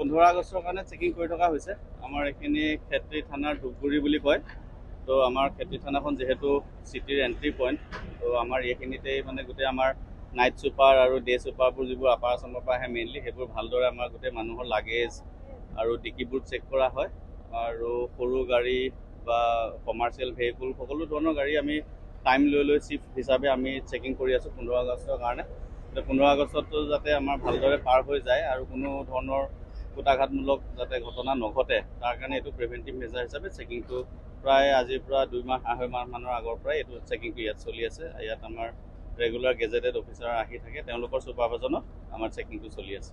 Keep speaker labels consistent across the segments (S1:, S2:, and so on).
S1: 15 আগষ্টৰ কাৰণে চেকিং কৰি থকা হৈছে। আমাৰ এইখিনি ক্ষেত্ৰী থানাৰ ধূপগুৰি বুলি কয়। তো আমাৰ ক্ষেত্ৰী থানাখন যেহেতু চিটিৰ এণ্ট্ৰি পইণ্ট, তো আমাৰ এইখিনিতেই মানে গোটেই আমাৰ নাইট ছুপাৰ আৰু ডে ছুপাৰবোৰ যিবোৰ আপাৰ আছামৰ পৰা আহে মেইনলি, সেইবোৰ ভালদৰে আমাৰ গোটেই মানুহৰ লাগেজ আৰু ডিকিবোৰ চেক কৰা হয়। আৰু সৰু গাড়ী বা কমাৰ্চিয়েল ভেহিকুল সকলো ধৰণৰ গাড়ী আমি টাইম লৈ চিফ্ট হিচাপে আমি চেকিং কৰি আছোঁ 15 আগষ্টৰ কাৰণে। 15 আগষ্টতো যাতে আমাৰ ভালদৰে পাৰ হৈ যায় আৰু কোনো ধৰণৰ কুটাঘাতমূলক যাতে ঘটনা নঘটে, তাৰ কাৰণে এইটো প্ৰিভেণ্টিভ মেজাৰ হিচাপে চেকিংটো প্ৰায় আজিৰ পৰা 2 মাহ 2.5 মাহ মানৰ আগৰ পৰাই এইটো চেকিংটো ইয়াত চলি আছে। ইয়াত আমাৰ ৰেগুলাৰ গেজেটেড অফিচাৰ আহি থাকে, তেওঁলোকৰ ছুপাৰভাইজনত আমাৰ চেকিংটো চলি আছে।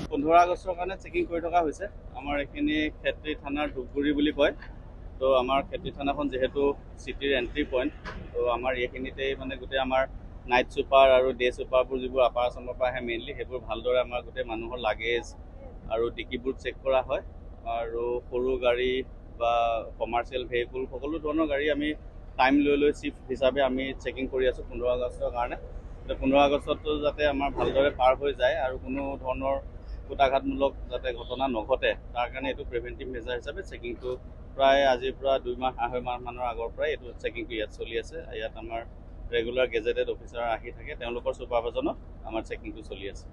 S1: পোন্ধৰ আগষ্টৰ কাৰণে চেকিং কৰি থকা হৈছে। আমাৰ এইখিনি ক্ষেত্ৰী থানাৰ ধূপগুৰি বুলি কয়। তো আমাৰ ক্ষেত্ৰী থানাখন যিহেতু চিটিৰ এণ্ট্ৰি পইণ্ট, তো আমাৰ এইখিনিতেই মানে গোটেই আমাৰ নাইট ছুপাৰ আৰু ডে ছুপাৰবোৰ যিবোৰ আপাৰ আছামৰ পৰা আহে মেইনলি, সেইবোৰ ভালদৰে আমাৰ গোটেই মানুহৰ লাগেজ আৰু ডিকিবোৰ চেক কৰা হয়। আৰু সৰু গাড়ী বা কমাৰ্চিয়েল ভেহিকুল সকলো ধৰণৰ গাড়ী আমি টাইম লৈ চিফ্ট হিচাপে আমি চেকিং কৰি আছোঁ 15 আগষ্টৰ কাৰণে। 15 আগষ্টতো যাতে আমাৰ ভালদৰে পাৰ হৈ যায় আৰু কোনো ধৰণৰ কুটাঘাতমূলক যাতে ঘটনা নঘটে, তাৰ কাৰণে এইটো প্ৰিভেণ্টিভ মেজাৰ হিচাপে চেকিংটো প্ৰায় আজিৰ পৰা 2 মাহ 2.5 মাহ মানৰ আগৰ পৰাই এইটো চেকিংটো ইয়াত চলি আছে। ইয়াত আমাৰ ৰেগুলাৰ গেজেটেড অফিচাৰ আহি থাকে, তেওঁলোকৰ ছুপাৰভাইজনত আমাৰ চেকিংটো চলি আছে।